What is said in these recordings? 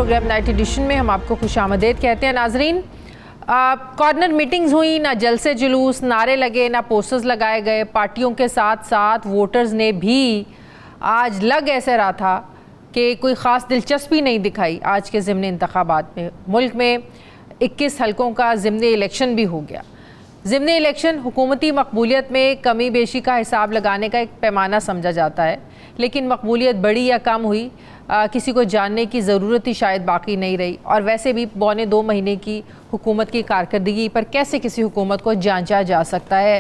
Programme night addition में हम आपको खुशामदीद कहते हैं। नाजरीन, कॉर्नर मीटिंग्स हुई, ना जलसे जुलूस, नारे लगे, ना पोस्टर्स लगाए गए। पार्टियों के साथ साथ वोटर्स ने भी आज लग ऐसे रहा था कि कोई ख़ास दिलचस्पी नहीं दिखाई आज के ज़िमनी इंतखाबात में। मुल्क में 21 हलकों का ज़िमनी इलेक्शन भी हो गया। ज़िमनी इलेक्शन हुकूमती मकबूलियत में कमी बेशी का हिसाब लगाने का एक पैमाना समझा जाता है, लेकिन मकबूलियत बढ़ी या कम हुई किसी को जानने की ज़रूरत ही शायद बाकी नहीं रही। और वैसे भी 2.25 महीने की हुकूमत की कारकर्दगी पर कैसे किसी हुकूमत को जांचा जा सकता है।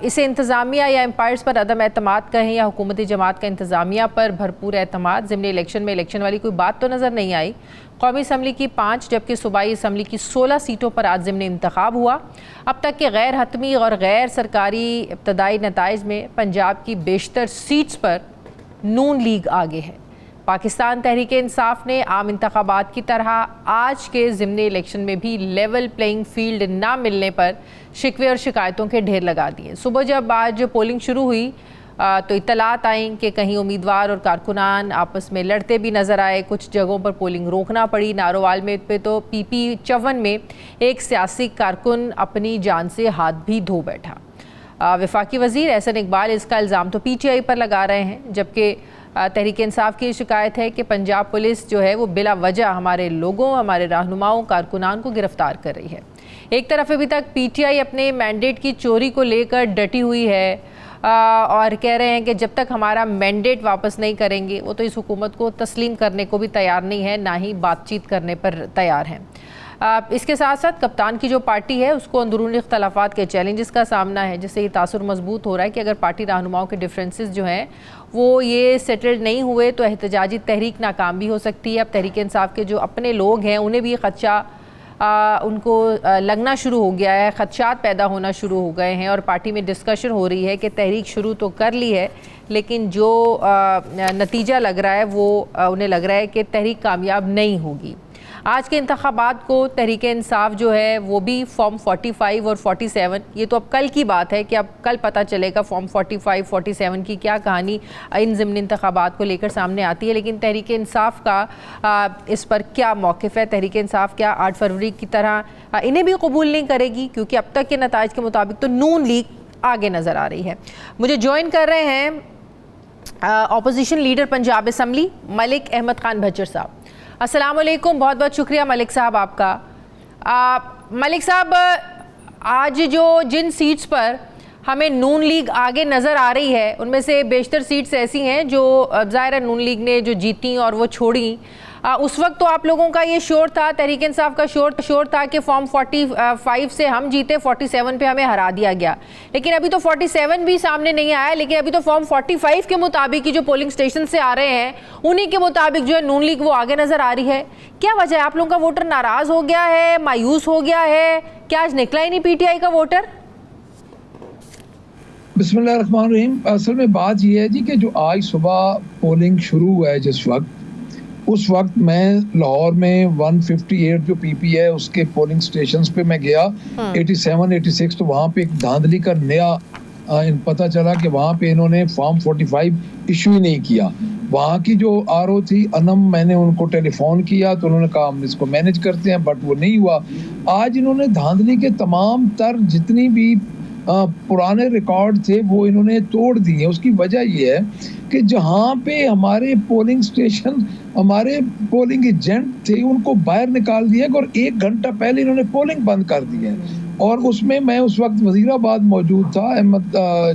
इसे इंतज़ामिया या एम्पायर्स पर अदम एतमाद कहें या हुकूमती जमात का इंतज़ामिया पर भरपूर एतमाद। ज़िमनी इलेक्शन में इलेक्शन वाली कोई बात तो नज़र नहीं आई। कौमी असम्बली की 5 जबकि सूबाई असम्बली की 16 सीटों पर आज ज़िमनी इंतखाब हुआ। अब तक के गैर हतमी और गैर सरकारी इब्तदाई नताइज में पंजाब की बेशतर सीट्स पर नून लीग आगे है। पाकिस्तान तहरीक इंसाफ ने आम इंतखाबात की तरह आज के ज़िमनी इलेक्शन में भी लेवल प्लेइंग फील्ड ना मिलने पर शिकवे और शिकायतों के ढेर लगा दिए। सुबह जब आज पोलिंग शुरू हुई तो इत्तलात आई कि कहीं उम्मीदवार और कारकुनान आपस में लड़ते भी नज़र आए। कुछ जगहों पर पोलिंग रोकना पड़ी। नारोवाल में पे तो PP 54 में एक सियासी कारकुन अपनी जान से हाथ भी धो बैठा। वफाकी वज़ीर एहसन इकबाल इसका इल्ज़ाम तो PTI पर लगा रहे हैं, जबकि तहरीक इंसाफ की शिकायत है कि पंजाब पुलिस जो है वो बिला वजह हमारे लोगों, हमारे रहनुमाओं, कारकुनान को गिरफ्तार कर रही है। एक तरफ अभी तक PTI अपने मैंडेट की चोरी को लेकर डटी हुई है और कह रहे हैं कि जब तक हमारा मैंडेट वापस नहीं करेंगे वो तो इस हुकूमत को तस्लीम करने को भी तैयार नहीं है, ना ही बातचीत करने पर तैयार हैं। इसके साथ साथ कप्तान की जो पार्टी है उसको अंदरूनी इख्तलाफात के चैलेंजेस का सामना है, जिससे ये तासुर मजबूत हो रहा है कि अगर पार्टी रहनुमाओं के डिफरेंसेस जो हैं वो ये सेटल्ड नहीं हुए तो एहतजाजी तहरीक नाकाम भी हो सकती है। अब तहरीक इंसाफ के जो अपने लोग हैं उन्हें भी खदशा उनको लगना शुरू हो गया है, खदशात पैदा होना शुरू हो गए हैं और पार्टी में डिस्कशन हो रही है कि तहरीक शुरू तो कर ली है लेकिन जो नतीजा लग रहा है वो उन्हें लग रहा है कि तहरीक कामयाब नहीं होगी। आज के इंतखाबात को तहरीक इंसाफ जो है वो भी फॉर्म 45 और 47, ये तो अब कल की बात है कि अब कल पता चलेगा फॉर्म 45, 47 की क्या कहानी इन ज़िमनी इंतखाबात को लेकर सामने आती है। लेकिन तहरीक इंसाफ का इस पर क्या मौक़िफ़ है? तहरीक इंसाफ क्या 8 फरवरी की तरह इन्हें भी कबूल नहीं करेगी? क्योंकि अब तक के नताइज के मुताबिक तो नून लीग आगे नज़र आ रही है। मुझे ज्वाइन कर रहे हैं opposition leader Punjab assembly Malik Ahmad Khan Bhajjar साहब। अस्सलाम वालेकुम, बहुत बहुत शुक्रिया मलिक साहब आपका। मलिक साहब, आज जो जिन सीट्स पर हमें नून लीग आगे नज़र आ रही है उनमें से बेशतर सीट्स ऐसी हैं जो ज़ाहिर है नून लीग ने जो जीती और वो छोड़ी। उस वक्त तो आप लोगों का ये शोर था, तहरीक इंसाफ का शोर था कि फॉर्म 45 से हम जीते, 47 पे हमें हरा दिया गया। लेकिन अभी तो 47 भी सामने नहीं आया, लेकिन अभी तो फॉर्म 45 के मुताबिक ही जो पोलिंग स्टेशन से आ रहे हैं उन्हीं के मुताबिक जो है नून लीग वो आगे नज़र आ रही है। क्या वजह है? आप लोगों का वोटर नाराज़ हो गया है, मायूस हो गया है? क्या आज निकला ही नहीं PTI का वोटर? बिस्मिल्लाहिर्रहमानिर्रहीम। असल में बात यह है जी कि जो आज सुबह पोलिंग शुरू हुआ है जिस वक्त, उस वक्त मैं लाहौर में 158 जो PP है उसके पोलिंग स्टेशंस पे मैं गया। 87, 86 तो वहाँ पे एक धांधली का नया पता चला कि वहाँ पे इन्होंने फॉर्म 45 इशू ही नहीं किया। वहाँ की जो RO थी अनम, मैंने उनको टेलीफोन किया तो उन्होंने कहा हम इसको मैनेज करते हैं, बट वो नहीं हुआ। आज इन्होंने धांधली के तमाम तर जितनी भी पुराने रिकॉर्ड थे वो इन्होंने तोड़ दिए। उसकी वजह ये है कि जहाँ पे हमारे पोलिंग स्टेशन, हमारे पोलिंग एजेंट थे उनको बाहर निकाल दिया और 1 घंटा पहले इन्होंने पोलिंग बंद कर दी है। और उसमें मैं उस वक्त वजीराबाद मौजूद था, अहमद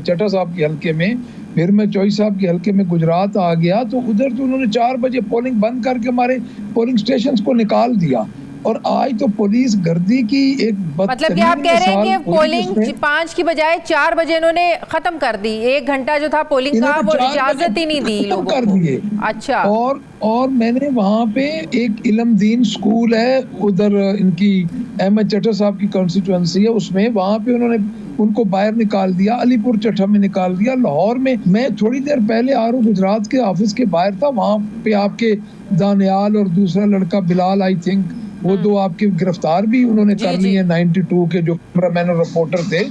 चट्टा साहब के हल्के में, फिर मैं चौई साहब के हल्के में गुजरात आ गया तो उधर तो उन्होंने 4 बजे पोलिंग बंद करके हमारे पोलिंग स्टेशन को निकाल दिया। और आज तो पुलिस गर्दी की एक मतलब कि आप कह रहे हैं कि पोलिंग 5 की बजाय 4 बजे इन्होंने खत्म कर दी। 1 घंटा जो था पोलिंग का वो इजाजत ही नहीं दी लोगों कर दिए। अच्छा। और मैंने वहाँ पे एक इल्मदीन स्कूल है उधर, इनकी अहमद चट्टा साहब की कॉन्स्टिट्यूएंसी है, उसमें वहाँ पे उन्होंने उनको बाहर निकाल दिया, अलीपुर चट्टा में निकाल दिया। लाहौर में मैं थोड़ी देर पहले RO गुजरात के ऑफिस के बाहर था, वहाँ पे आपके दानियाल और दूसरा लड़का बिलाल, आई थिंक वो 2 आपके गिरफ्तार भी उन्होंने कर लिए 92 के जो कैमरामैन और रिपोर्टर थे।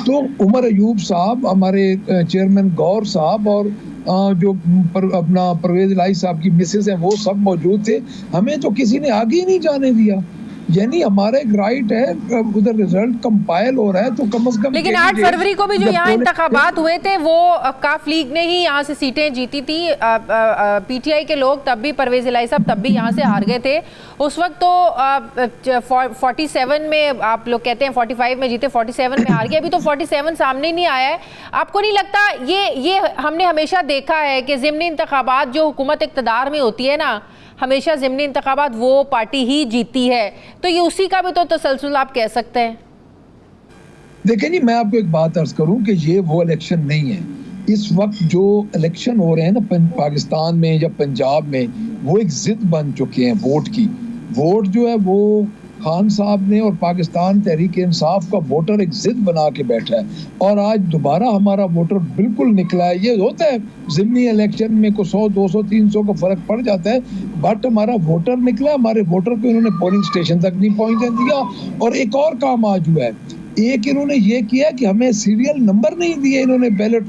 तो उमर अयूब साहब, हमारे चेयरमैन गौर साहब और अपना परवेज इलाही साहब की मिसेज हैं, वो सब मौजूद थे। हमें तो किसी ने आगे ही नहीं जाने दिया। यानी हमारा एक राइट है, उधर रिजल्ट कंपाइल हो रहा है तो कम से कम। लेकिन 8 फरवरी को भी जो यहाँ इंतखाबात हुए थे वो काफ लीग ने ही यहाँ से सीटें जीती थी। पीटीआई के लोग तब भी, परवेज इलाही साहब तब भी यहाँ से हार गए थे। उस वक्त तो 47 में आप लोग कहते हैं 45 में जीते, 47 में हार गए। अभी तो 47 सामने नहीं आया है। आपको नहीं लगता ये हमने हमेशा देखा है कि ज़िमनी इंतखाबात जो हुकूमत इक़्तिदार में होती है ना, हमेशा ज़िमनी इंतखाबात वो पार्टी ही जीती है, तो ये उसी का भी तो तसलसल आप कह सकते हैं? देखिए जी, मैं आपको एक बात अर्ज करूं कि ये वो इलेक्शन नहीं है। इस वक्त जो इलेक्शन हो रहे हैं ना पाकिस्तान में या पंजाब में, वो एक जिद बन चुके हैं वोट की। वोट जो है वो खान साहब ने और पाकिस्तान तहरीक इंसाफ का वोटर एक जिद बना के बैठा है, और आज दोबारा हमारा वोटर बिल्कुल निकला है। ये होता है ज़िमनी इलेक्शन में को 100, 200, 300 का फर्क पड़ जाता है, बट हमारा वोटर निकला। हमारे वोटर को इन्होंने पोलिंग स्टेशन तक नहीं पहुंचने दिया। और एक और काम आज हुआ है, एक इन्होंने ये किया कि हमें सीरियल नंबर नहीं दिए। इन्होंने बैलेट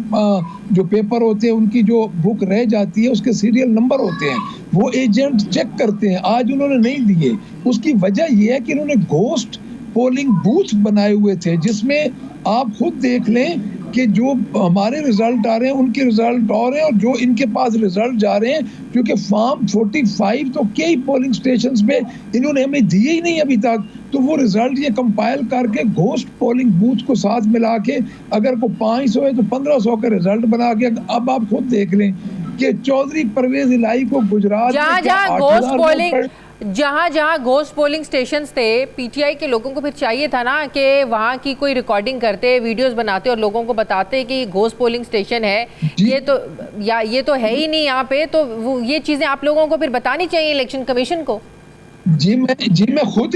जो पेपर होते हैं उनकी जो बुक रह जाती है उसके सीरियल नंबर होते हैं, वो एजेंट चेक करते हैं, आज उन्होंने नहीं दिए। उसकी वजह यह है कि इन्होंने घोस्ट पोलिंग बूथ बनाए हुए थे, जिसमें आप खुद देख लें कि जो हमारे रिजल्ट आ रहे हैं उनके रिजल्ट और हैं, और जो इनके पास रिजल्ट जा रहे हैं, क्योंकि फॉर्म 45 तो कई पोलिंग स्टेशंस पे इन्होंने हमें दिए ही नहीं अभी तक। तो वो रिजल्ट ये कंपाइल करके घोस्ट पोलिंग बूथ को साथ मिला के अगर को 500 है तो 1500 का रिजल्ट बना के, अब आप खुद देख लें कि चौधरी परवेज इलाही को गुजरात जहाँ घोस्ट पोलिंग स्टेशंस थे, पीटीआई के लोगों को फिर चाहिए था ना कि वहाँ की कोई रिकॉर्डिंग करते, वीडियोस बनाते और लोगों को बताते कि घोस्ट पोलिंग स्टेशन है। ये तो है ही नहीं यहाँ पे। तो वो ये चीजें आप लोगों को फिर बतानी चाहिए इलेक्शन कमीशन को। जी मैं खुद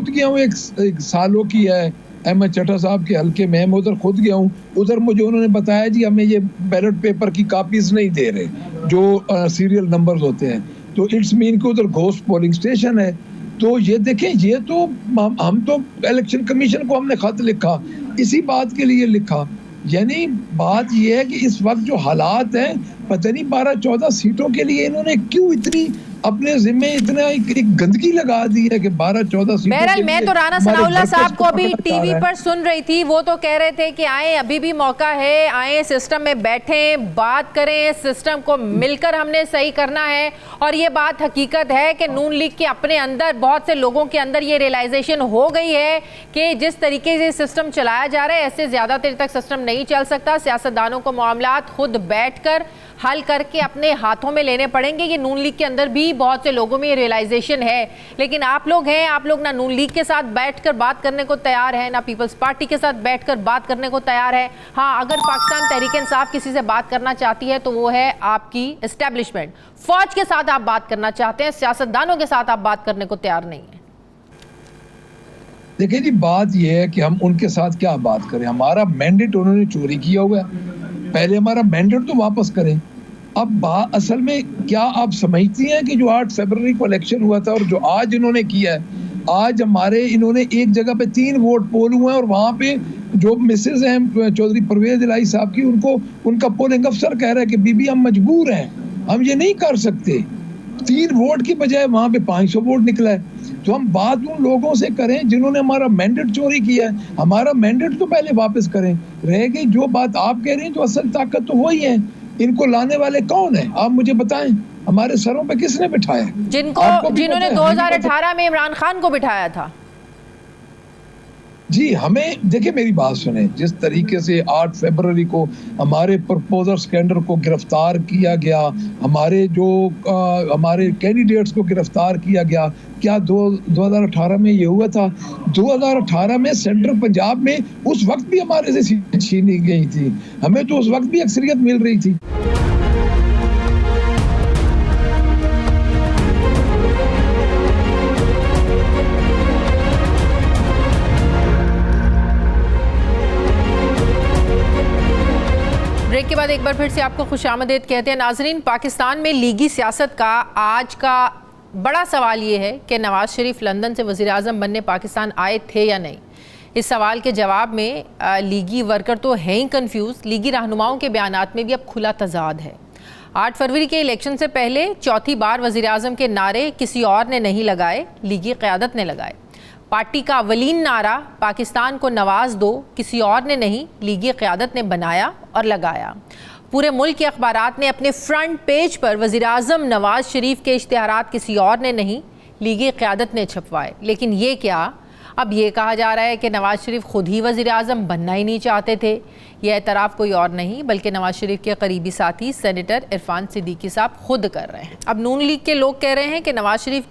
गया हूँ एक सालों की है अहमद चट्टा साहब के हल्के में, मैं उधर खुद गया हूँ। उधर मुझे उन्होंने बताया जी हमें ये बैलेट पेपर की कॉपीज नहीं दे रहे जो सीरियल नंबर्स होते हैं, तो इट्स मीन कि उधर घोस्ट पोलिंग स्टेशन है। तो ये देखें, ये तो हम तो इलेक्शन कमीशन को हमने खत लिखा, इसी बात के लिए लिखा। यानी बात ये है कि इस वक्त जो हालात हैं, पता नहीं 12-14 सीटों के लिए इन्होंने क्यों इतनी अपने जिम्मे इतना एक गंदगी लगा दी है कि 12-14 सीटों। बहरहाल मैं तो राना सनाउल्लाह साहब को अभी टीवी पर सुन रही थी, वो तो कह रहे थे कि आए, अभी भी मौका है, आए सिस्टम में बैठें, बात करें, सिस्टम को मिलकर हमने सही करना है। और ये बात हकीकत है कि नून लीग के अपने अंदर बहुत से लोगों के अंदर ये रियलाइजेशन हो गई है कि जिस तरीके से सिस्टम चलाया जा रहा है ऐसे ज़्यादा देर तक सिस्टम नहीं चल सकता। सियासतदानों को मामलात खुद बैठकर हल करके अपने हाथों में लेने पड़ेंगे। ये नून लीग के अंदर भी बहुत से लोगों में ये रियलाइजेशन है, लेकिन आप लोग ना नून लीग के साथ बैठकर बात करने को तैयार है, ना पीपल्स पार्टी के साथ बैठकर बात करने को तैयार है। हाँ, अगर पाकिस्तान तहरीक इंसाफ किसी से बात करना चाहती है तो वो है आपकी एस्टेब्लिशमेंट। फौज के साथ आप बात करना चाहते हैं, सियासतदानों के साथ आप बात करने को तैयार नहीं है। देखिए जी, बात यह है कि हम उनके साथ क्या बात करें। हमारा मैंडेट उन्होंने चोरी किया हुआ है, पहले हमारा मैंडेट तो वापस करें। अब असल में क्या आप समझती हैं कि जो 8 फरवरी को इलेक्शन हुआ था और जो आज इन्होंने किया है, आज हमारे इन्होंने एक जगह पे 3 वोट पोल हुए हैं, और वहाँ पे जो मिसेज हैं चौधरी परवेज इलाही साहब की, उनका पोलिंग अफसर कह रहा है कि बीबी हम मजबूर हैं, हम ये नहीं कर सकते। 3 वोट की बजाय वहाँ पे 500 वोट निकला है। तो हम बात उन लोगों से करें जिन्होंने हमारा मैंडेट चोरी किया है, हमारा मैंडेट तो पहले वापस करें। रह गई जो बात आप कह रही हैं, तो असल ताकत तो वही है। इनको लाने वाले कौन है आप मुझे बताएं, हमारे सरों पे किसने बिठाया? जिन्होंने 2018 में इमरान खान को बिठाया था। जी, हमें देखिए, मेरी बात सुने, जिस तरीके से 8 फरवरी को हमारे प्रपोजर स्कैंडल को गिरफ्तार किया गया, हमारे कैंडिडेट्स को गिरफ्तार किया गया, क्या 2018 में ये हुआ था? 2018 में सेंट्रल पंजाब में उस वक्त भी हमारे से सीटें छीनी गई थी, हमें तो उस वक्त भी अक्सरियत मिल रही थी। ब्रेक के बाद एक बार फिर से आपको खुशामदीद कहते हैं। नाजरीन, पाकिस्तान में लीगी सियासत का आज का बड़ा सवाल ये है कि नवाज शरीफ लंदन से वज़ीर आज़म बनने पाकिस्तान आए थे या नहीं। इस सवाल के जवाब में लीगी वर्कर तो हैं ही कंफ्यूज, लीगी रहनुमाओं के बयानात में भी अब खुला तजाद है। 8 फरवरी के इलेक्शन से पहले चौथी बार वज़ीर-ए-आज़म के नारे किसी और ने नहीं लगाए, लीगी क़यादत ने लगाए। पार्टी का अवलीन नारा पाकिस्तान को नवाज दो किसी और ने नहीं, लीगी क़यादत ने बनाया और लगाया। पूरे मुल्क के अखबारात ने अपने फ्रंट पेज पर वज़ीर-ए-आज़म नवाज शरीफ के इश्तिहारात किसी और ने नहीं, लीगी क़यादत ने छपवाए। लेकिन ये क्या, अब ये कहा जा रहा है कि नवाज शरीफ खुद ही वज़ीर-ए-आज़म बनना ही नहीं चाहते थे। यह एतराफ़ कोई और नहीं बल्कि नवाज शरीफ के करीबी साथी सेनेटर इरफान सिद्दीकी साहब खुद कर रहे हैं। अब नून लीग के लोग कह रहे हैं कि नवाज शरीफ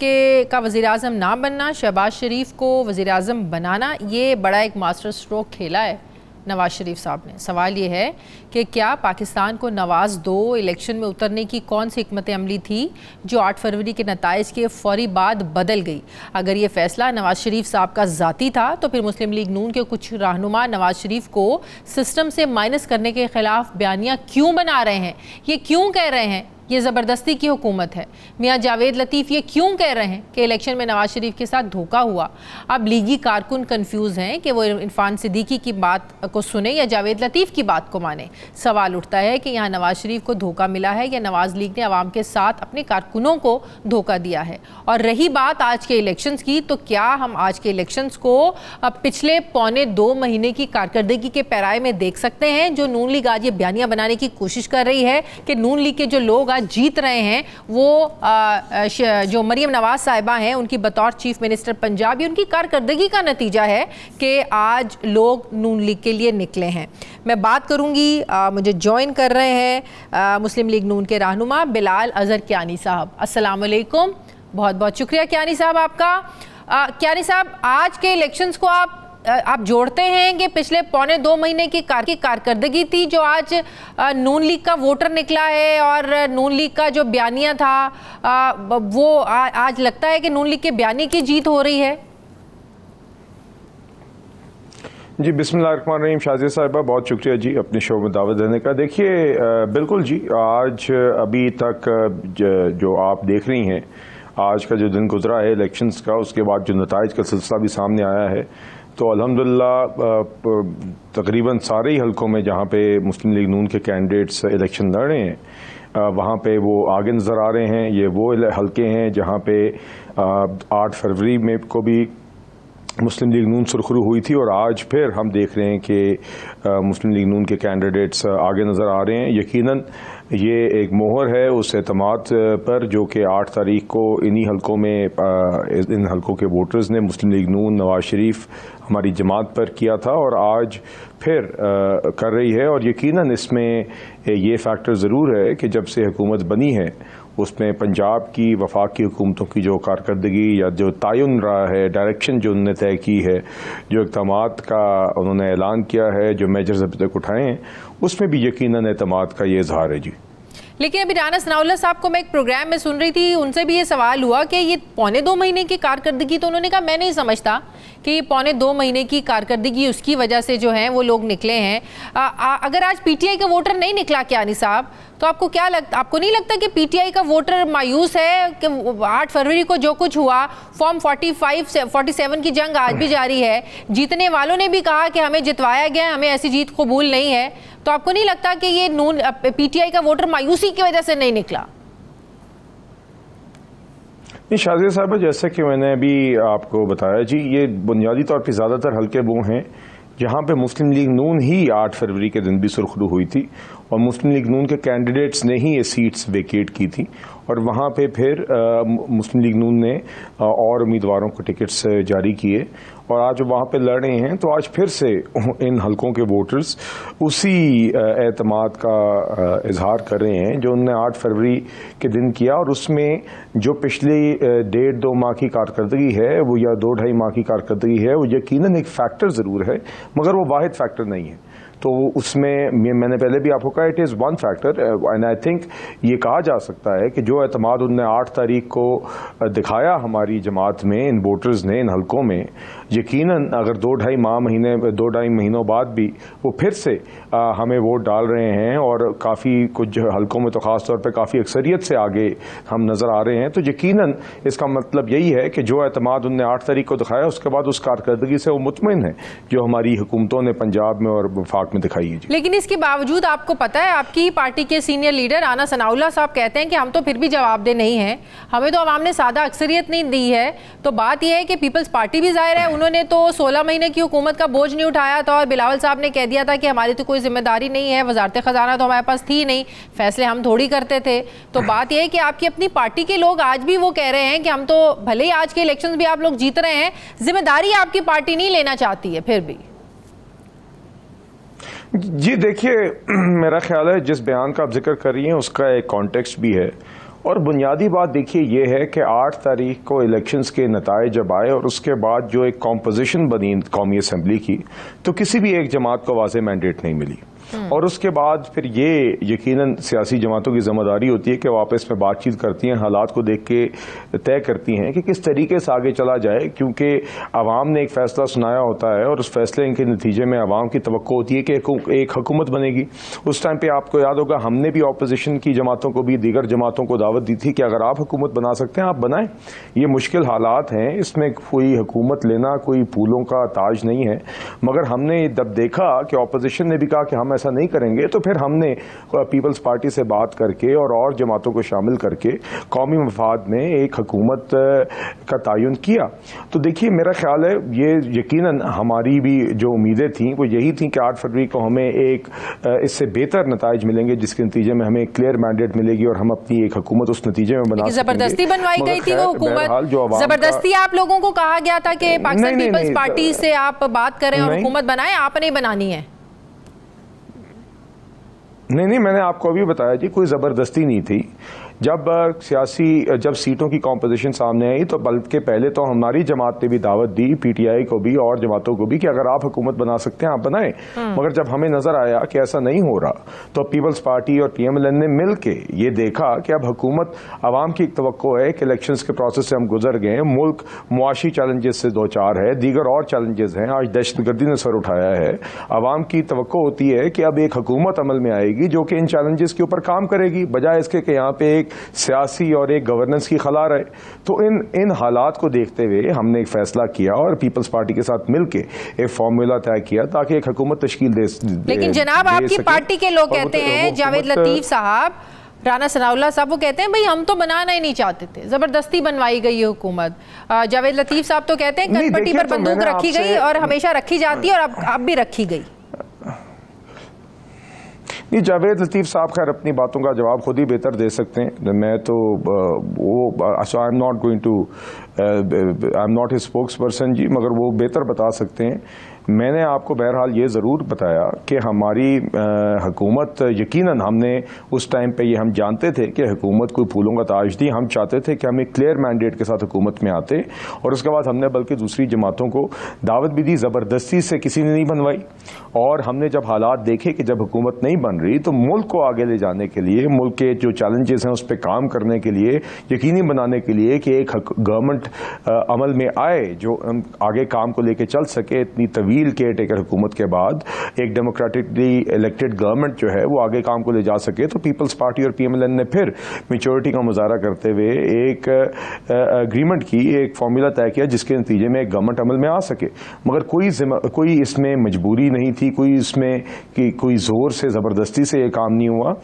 का वज़ीर-ए-आज़म ना बनना, शहबाज शरीफ को वज़ीर-ए-आज़म बनाना, ये बड़ा एक मास्टर स्ट्रोक खेला है नवाज शरीफ साहब ने। सवाल ये है कि क्या पाकिस्तान को नवाज दो इलेक्शन में उतरने की कौन सी हिकमत अमली थी जो 8 फरवरी के नताइज के फौरी बाद बदल गई? अगर ये फैसला नवाज शरीफ साहब का ज़ाती था तो फिर मुस्लिम लीग नून के कुछ रहनुमा नवाज शरीफ को सिस्टम से माइनस करने के ख़िलाफ़ बयानियाँ क्यों बना रहे हैं? ये क्यों कह रहे हैं ये ज़बरदस्ती की हुकूमत है? मियाँ जावेद लतीफ़ ये क्यों कह रहे हैं कि इलेक्शन में नवाज शरीफ के साथ धोखा हुआ? अब लीगी कारकुन कंफ्यूज हैं कि वो इरफान सिद्दीकी की बात को सुने या जावेद लतीफ़ की बात को माने। सवाल उठता है कि यहाँ नवाज शरीफ को धोखा मिला है या नवाज लीग ने आवाम के साथ अपने कारकुनों को धोखा दिया है। और रही बात आज के इलेक्शंस की, तो क्या हम आज के इलेक्शंस को पिछले 1.25 महीने की कारकर्दगी के पैराए में देख सकते हैं? जो नून लीग आज ये बयानियाँ बनाने की कोशिश कर रही है कि नून लीग के जो लोग जीत रहे हैं वो जो मरियम नवाज साहिबा हैं उनकी बतौर चीफ मिनिस्टर पंजाब, ये उनकी कारकर्दगी का नतीजा है कि आज लोग नून लीग के लिए निकले हैं। मैं बात करूंगी, मुझे ज्वाइन कर रहे हैं मुस्लिम लीग नून के रहनुमा बिलाल अजहर कियानी साहब। अस्सलाम वालेकुम, बहुत बहुत शुक्रिया कियानी साहब आपका। कियानी साहब, आज के इलेक्शंस को आप जोड़ते हैं कि पिछले 1.25 महीने की कारकर्दगी थी जो आज नून लीग का वोटर निकला है और नून लीग का जो बयानिया था वो आज लगता है कि नून लीग के बयानी की जीत हो रही है? जी बिस्मिल्लाहिर्रहमानिर्रहीम। शाज़िया साहिबा बहुत शुक्रिया जी अपने शो में दावत देने का। देखिए बिल्कुल जी, आज अभी तक जो आप देख रही हैं, आज का जो दिन गुजरा है इलेक्शंस का, उसके बाद जो नताइज का सिलसिला भी सामने आया है, तो अल्हम्दुलिल्लाह तकरीबन सारे ही हलकों में जहाँ पे मुस्लिम लीग नून के कैंडिडेट्स इलेक्शन लड़ रहे हैं वहाँ पे वो आगे नज़र आ रहे हैं। ये वो हलके हैं जहाँ पे 8 फरवरी में को भी मुस्लिम लीग नून सुरखरू हुई थी और आज फिर हम देख रहे हैं कि मुस्लिम लीग नून के कैंडिडेट्स आगे नज़र आ रहे हैं। यकीनन ये एक मोहर है उस एतमाद पर जो कि 8 तारीख को इन्हीं हलकों में इन हलकों के वोटर्स ने मुस्लिम लीग नून नवाज शरीफ हमारी जमात पर किया था और आज फिर कर रही है। और यकीनन इसमें ये फैक्टर ज़रूर है कि जब से हुकूमत बनी है उसमें पंजाब की वफाक की हुकूमतों की जो कारकर्दगी या जो तयन रहा है, डायरेक्शन जो उन्होंने तय की है, जो इक़दामात का उन्होंने ऐलान किया है, जो मेजर्स अभी तक उठाए हैं, उसमें भी यकीनन एतमाद का ये इजहार है जी। लेकिन अभी राना सनाउल्लाह साहब को मैं एक प्रोग्राम में सुन रही थी, उनसे भी ये सवाल हुआ कि ये 1.25 महीने की कारकर्दगी, तो उन्होंने कहा मैं नहीं समझता कि ये 1.25 महीने की कारकर्दगी उसकी वजह से जो है वो लोग निकले हैं। अगर आज पीटीआई का वोटर नहीं निकला कियानी साहब, तो आपको क्या लगता, आपको नहीं लगता कि पीटीआई का वोटर मायूस है कि 8 फरवरी को जो कुछ हुआ, फॉर्म 47 की जंग आज भी जारी है, जीतने वालों ने भी कहा कि हमें जितवाया गया, हमें ऐसी जीत कबूल नहीं है, तो आपको नहीं लगता कि ये नून पीटीआई का वोटर मायूसी की वजह से नहीं निकला? नहीं शाज़िया साहब, जैसे कि मैंने अभी आपको बताया जी, ये बुनियादी तौर पर ज़्यादातर हल्के वो हैं जहाँ पे मुस्लिम लीग नून ही 8 फरवरी के दिन भी सुरखरू हुई थी और मुस्लिम लीग नून के कैंडिडेट्स ने ही ये सीट्स वेकेट की थी और वहाँ पे फिर मुस्लिम लीग नून ने और उम्मीदवारों को टिकट्स जारी किए और आज वहाँ पे लड़ रहे हैं। तो आज फिर से इन हलकों के वोटर्स उसी एतमाद का इजहार कर रहे हैं जो उन्होंने 8 फरवरी के दिन किया और उसमें जो पिछली 1.5-2 माह की कारकर्दगी है वो या 2-2.5 माह की कारकर्दगी है वो यकीनन एक फैक्टर ज़रूर है मगर वो वाहिद फैक्टर नहीं है। तो उसमें मैंने पहले भी आपको कहा it is one factor, and I think ये कहा जा सकता है कि जो एतमाद उनने 8 तारीख को दिखाया हमारी जमात में, इन वोटर्स ने, इन हलकों में, यकीनन अगर 2-2.5 महीनों बाद भी वो फिर से हमें वोट डाल रहे हैं और काफ़ी कुछ हलकों में तो ख़ास तौर पे काफ़ी अक्सरियत से आगे हम नज़र आ रहे हैं, तो यकीनन इसका मतलब यही है कि जो एतमाद उनने 8 तारीख को दिखाया उसके बाद उस कारकर्दगी से वो मुतमिन है जो हमारी हुकूमतों ने पंजाब में और वफाक में दिखाई है। लेकिन इसके बावजूद आपको पता है आपकी पार्टी के सीनियर लीडर राना सनाउल्लाह साहब कहते हैं कि हम तो फिर भी जवाबदेह नहीं हैं, हमें तो अवाम ने सादा अक्सरियत नहीं दी है। तो बात यह है कि पीपल्स पार्टी भी जाहिर है उन्होंने तो 16 महीने की हुकूमत का बोझ नहीं उठाया था और बिलावल साहब ने कह दिया था कि हमारी तो कोई जिम्मेदारी नहीं है, वजारत खजाना तो हमारे पास थी नहीं, फैसले हम थोड़ी करते थे। तो बात यह है कि आपकी अपनी पार्टी के लोग आज भी वो कह रहे हैं कि हम तो भले ही आज के इलेक्शंस भी आप लोग जीत रहे हैं, जिम्मेदारी आपकी पार्टी नहीं लेना चाहती है फिर भी। जी देखिए, मेरा ख्याल है जिस बयान का आप जिक्र कर रही हैं उसका एक कॉन्टेक्स्ट भी है, और बुनियादी बात देखिए ये है कि 8 तारीख को इलेक्शंस के नताए जब आए और उसके बाद जो एक कॉम्पोजिशन बनी कौमी असम्बली की, तो किसी भी एक जमात को वाज़ेह मैंडेट नहीं मिली, और उसके बाद फिर ये यकीनन सियासी जमातों की जिम्मेदारी होती है कि वो आपस में बातचीत करती हैं, हालात को देख के तय करती हैं कि किस तरीके से आगे चला जाए, क्योंकि आवाम ने एक फैसला सुनाया होता है और उस फैसले के नतीजे में आवाम की तवक्को होती है कि एक हुकूमत बनेगी। उस टाइम पे आपको याद होगा हमने भी ऑपोजिशन की जमातों को भी, दीगर जमातों को दावत दी थी कि अगर आप हुकूमत बना सकते हैं आप बनाएं, ये मुश्किल हालात हैं, इसमें कोई हुकूमत लेना कोई फूलों का ताज नहीं है। मगर हमने जब देखा कि ऑपोजिशन ने भी कहा कि हम ऐसा नहीं करेंगे, तो फिर हमने पीपल्स पार्टी से बात करके और जमातों को शामिल करके कौमी मफाद में एक हुकूमत का तयन किया। तो देखिए मेरा ख्याल है ये यकीनन हमारी भी जो उम्मीदें थी वो यही थी कि 8 फरवरी को हमें एक इससे बेहतर नताइज मिलेंगे, जिसके नतीजे में हमें क्लियर मैंडेट मिलेगी और हम अपनी एक हुकूमत उस नतीजे में बना सकेंगे। जबरदस्ती बनवाई गई थी वो हुकूमत, जबरदस्ती आप लोगों को कहा गया था कि पाकिस्तान पीपल्स पार्टी से आप बात करें और हुकूमत बनाएं, आप नहीं बनानी है। नहीं, मैंने आपको अभी बताया जी कोई ज़बरदस्ती नहीं थी। जब सीटों की कॉम्पोजिशन सामने आई तो बल्कि पहले तो हमारी जमात ने भी दावत दी, पीटीआई को भी और जमातों को भी, कि अगर आप हुकूमत बना सकते हैं आप बनाएं। मगर जब हमें नजर आया कि ऐसा नहीं हो रहा तो पीपल्स पार्टी और पीएमएलएन ने मिल के ये देखा कि अब हुकूमत, आवाम की एक तवक्को है कि इलेक्शंस के प्रोसेस से हम गुजर गए, मुल्क मुआशी चैलेंजेस से 2-4 है, दीगर और चैलेंजेस हैं, आज दहशतगर्दी ने सर उठाया है। आवाम की तवक्को होती है कि अब एक हुकूमत अमल में आएगी जो कि इन चैलेंजेस के ऊपर काम करेगी, बजाय इसके कि यहाँ पे एक सियासी और एक गवर्नेंस की खला रहे। तो इन हालात को देखते हुए हमने एक फैसला किया और पीपल्स पार्टी के साथ मिलके एक फॉर्मूला तय किया ताकि एक हुकूमत तश्कील दे। लेकिन जनाब आपकी पार्टी के लोग कहते हैं, जावेद लतीफ साहब, राना सनाउल्लाह साहब, वो कहते हैं भाई हम तो बनाना ही नहीं चाहते थे, जबरदस्ती बनवाई गई है हुकूमत। जावेद लतीफ साहब तो कहते हैं कनपट्टी पर बंदूक रखी गई और हमेशा रखी जाती है और अब भी रखी गई। नहीं, जावेद लतीफ़ साहब खैर अपनी बातों का जवाब खुद ही बेहतर दे सकते हैं। मैं तो I am not going to, I am not a spokesperson जी, मगर वो बेहतर बता सकते हैं। मैंने आपको बहरहाल ये ज़रूर बताया कि हमारी हुकूमत, यकीनन हमने उस टाइम पे ये हम जानते थे कि हुकूमत कोई फूलों का ताज थी, हम चाहते थे कि हम एक क्लियर मैंडेट के साथ हुकूमत में आते, और उसके बाद हमने बल्कि दूसरी जमातों को दावत भी दी, ज़बरदस्ती से किसी ने नहीं बनवाई। और हमने जब हालात देखे कि जब हुकूमत नहीं बन रही तो मुल्क को आगे ले जाने के लिए, मुल्क के जो चैलेंजेस हैं उस पर काम करने के लिए, यकीनी बनाने के लिए कि एक गवर्नमेंट अमल में आए जो आगे काम को लेके चल सके, इतनी तवील केयर टेकर हुकूमत के बाद एक डेमोक्रेटिकली इलेक्टेड गवर्नमेंट जो है वो आगे काम को ले जा सके, तो पीपल्स पार्टी और पीएमएलएन ने फिर मेच्योरिटी का मुजाहरा करते हुए एक एग्रीमेंट की, एक फार्मूला तय किया जिसके नतीजे में एक गवर्नमेंट अमल में आ सके। मगर कोई इसमें मजबूरी नहीं थी, कोई इसमें कोई जोर से ज़बरदस्ती से ये काम नहीं हुआ।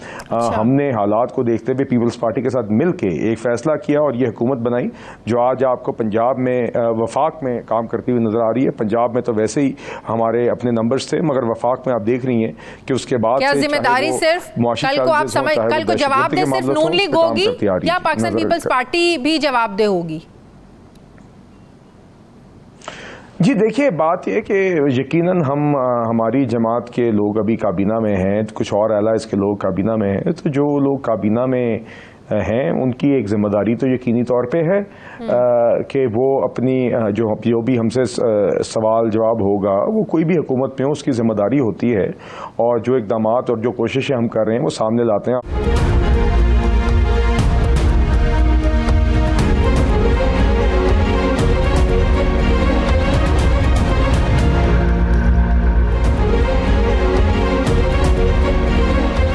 हमने हालात को देखते हुए पीपल्स पार्टी के साथ मिलके एक फैसला किया और ये हुकूमत बनाई जो आज आपको पंजाब में, वफाक में काम करती हुई नजर आ रही है। पंजाब में तो वैसे ही हमारे अपने नंबर्स थे, मगर वफाक में आप देख रही हैं कि उसके बाद क्या जिम्मेदारी सिर्फ कल को जवाब दे सिर्फ नून लीग होगी या पाकिस्तान पीपल्स पार्टी भी जवाबदेह होगी? जी देखिए, बात यह कि यकीनन हमारी जमात के लोग अभी काबीना में हैं, कुछ और एलाइज के लोग काबीना में हैं, तो जो लोग काबीना में हैं उनकी एक जिम्मेदारी तो यकीनी तौर पे है कि वो अपनी जो भी हमसे सवाल जवाब होगा वो कोई भी हुकूमत में उसकी जिम्मेदारी होती है, और जो इक़दामात और जो कोशिशें हम कर रहे हैं वो सामने लाते हैं।